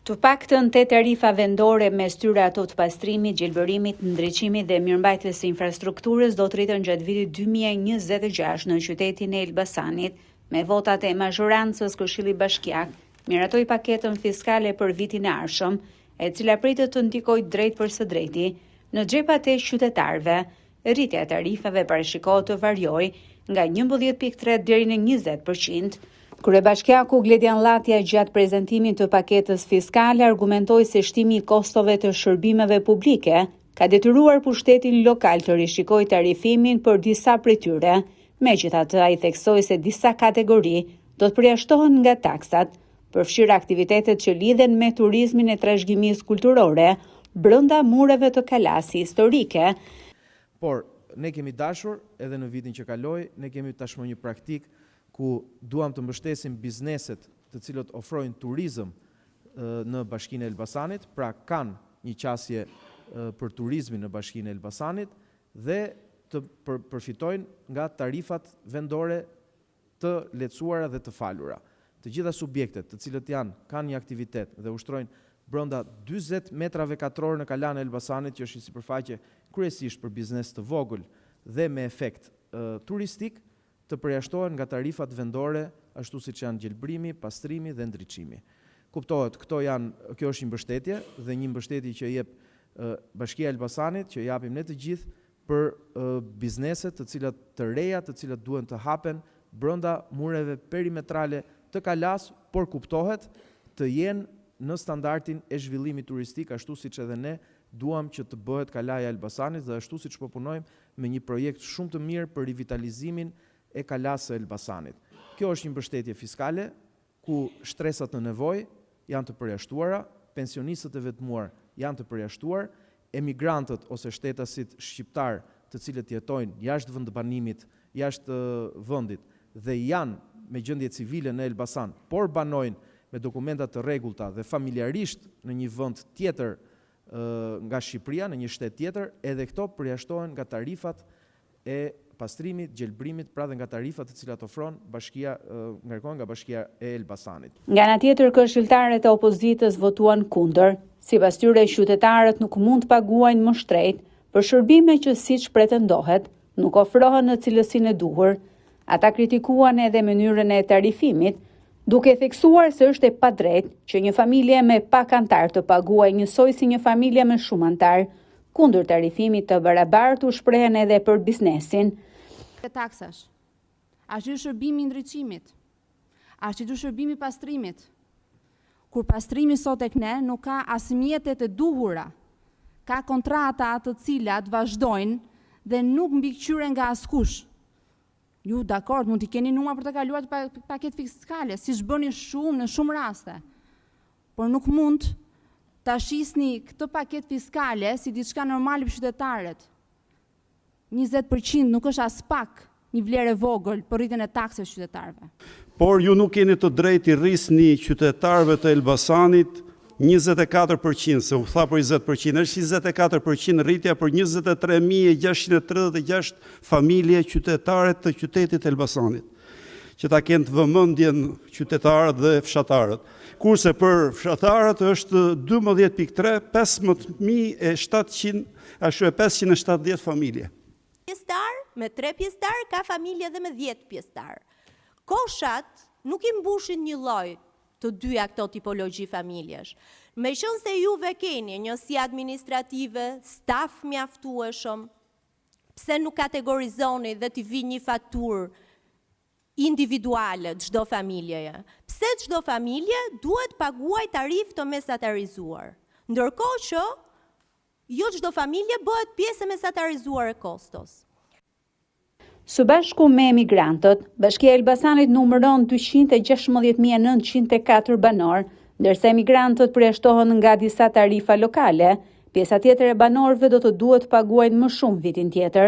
Të paktën 8 tarifa vendore me styre ato të pastrimit, gjelbërimit, ndriçimit dhe mirëmbajtjes së infrastrukturës do të rritën gjatë vitit 2026 në qytetin e Elbasanit. Me votat e mazhorancës, Këshilli Bashkiak miratoi paketën fiskale për vitin e ardhshëm, e cila pritet të ndikojë drejt për së drejti në xhepat e qytetarëve. Rritja e tarifave parashikohet të variojë nga 11.3 deri në 20%. Kryebashkiaku Gledian Llatja gjatë prezantimit të paketës fiskale argumentoi se shtimi i kostove të shërbimeve publike ka detyruar pushtetin lokal të rishikojë tarifimin për disa prej tyre. Megjithatë, ai theksoi se disa kategori do të përjashtohen nga taksat, përfshirë aktivitetet që lidhen me turizmin e trashëgimisë kulturore brenda mureve të Kalasë historike. Por ne kemi dashur edhe në vitin që kaloi, ne kemi tashmë një praktik ku duam të mbështesim bizneset të cilët ofrojnë turizëm në Bashkinë e Elbasanit, pra kanë një qasje për turizmin në Bashkinë e Elbasanit dhe të përfitojnë nga tarifat vendore të lehtësuara dhe të falura. Të gjitha subjektet të cilët kanë një aktivitet dhe ushtrojnë brenda 40 metrave katror në kalan e Elbasanit, që është një sipërfaqe kryesisht për biznes të vogël dhe me efekt turistik, të përjashtohen nga tarifat vendore, ashtu siç janë gjelbrimi, pastrimi dhe ndriçimi. Kuptohet, kjo është një mbështetje dhe një mbështetje që jep Bashkia e Elbasanit, që japim ne të gjithë për bizneset të cilat të reja, të cilat duhen të hapen brenda mureve perimetrale të Kalas, por kuptohet të jenë në standardin e zhvillimit turistik, ashtu siç edhe ne duam që të bëhet Kalaja e Elbasanit dhe ashtu siç po punojmë me një projekt shumë të mirë për rivitalizimin e Kalasë së Elbasanit. Kjo është një mbështetje fiskale ku shtresat në nevojë janë të përjashtuara, pensionistët e vetmuar janë të përjashtuar, emigrantët ose shtetasit shqiptar të cilët jetojnë jashtë vendbanimit, jashtë vendit dhe janë me gjendje civile në Elbasan, por banojnë me dokumenta të rregullta dhe familjarisht në një vend tjetër nga Shqipëria, në një shtet tjetër, edhe këto përjashtohen nga tarifat e pastrimit, gjelbrimit, pra dhe nga tarifat të cilat ofron ngarkohen nga Bashkia e Elbasanit. Nga ana tjetër, këshilltarët e opozitës votuan kundër. Sipas tyre, qytetarët nuk mund të paguajnë më shtrejt për shërbime që siç pretendohet, nuk ofrohen në cilësinë e duhur. Ata kritikuan edhe mënyrën e tarifimit, duke theksuar se është e padrejtë që një familje me pak antar të paguajë njësoj si një familje me shumë antar. Kundër tarifimit të barabartë u shprehen edhe për biznesin. Taksash, ashtu shërbimi i ndriçimit, ashtu shërbimi i pastrimit. Kur pastrimi sot tek ne nuk ka as mjetet e duhura, ka kontrata të cilat vazhdojnë dhe nuk mbikëqyren nga askush. Ju dakord, mund t'i keni numra për të kaluar paket fiskale, siç bëni shumë në shumë raste, por nuk mund ta shisni këtë paket fiskale si diçka normale për qytetarët. 20% nuk është as pak një vlerë e vogël për rritjen e taksave qytetarëve. Por ju nuk keni të drejtë i rrisni qytetarëve të Elbasanit 24%, se u tha për 20%, është 24% rritja për 23.636 familje qytetare të qytetit Elbasanit, që ta kenë të vëmendjen qytetarët dhe fshatarët. Kurse për fshatarët është 12.3, 15.570 familje. Pjesëtar, me 3 pjesëtar, ka familje dhe me 10 pjesëtar. Koshat nuk i mbushin një lloj të dyja këto tipologji familjesh. Meqense juve keni njësi administrative, staf mjaftueshëm, pse nuk kategorizoni dhe t'i vi një faturë individuale çdo familjeje? Pse çdo familje duhet paguaj tarif të mesatarizuar? Ndërkohë që jo çdo familje bëhet pjesë e mesatarizuar e kostos. Së bashku me emigrantët, Bashkia e Elbasanit numëron 216.904 banor, ndërsa emigrantët përjashtohen nga disa tarifa lokale. Pjesa tjetër e banorëve do të duhet paguajnë më shumë vitin tjetër.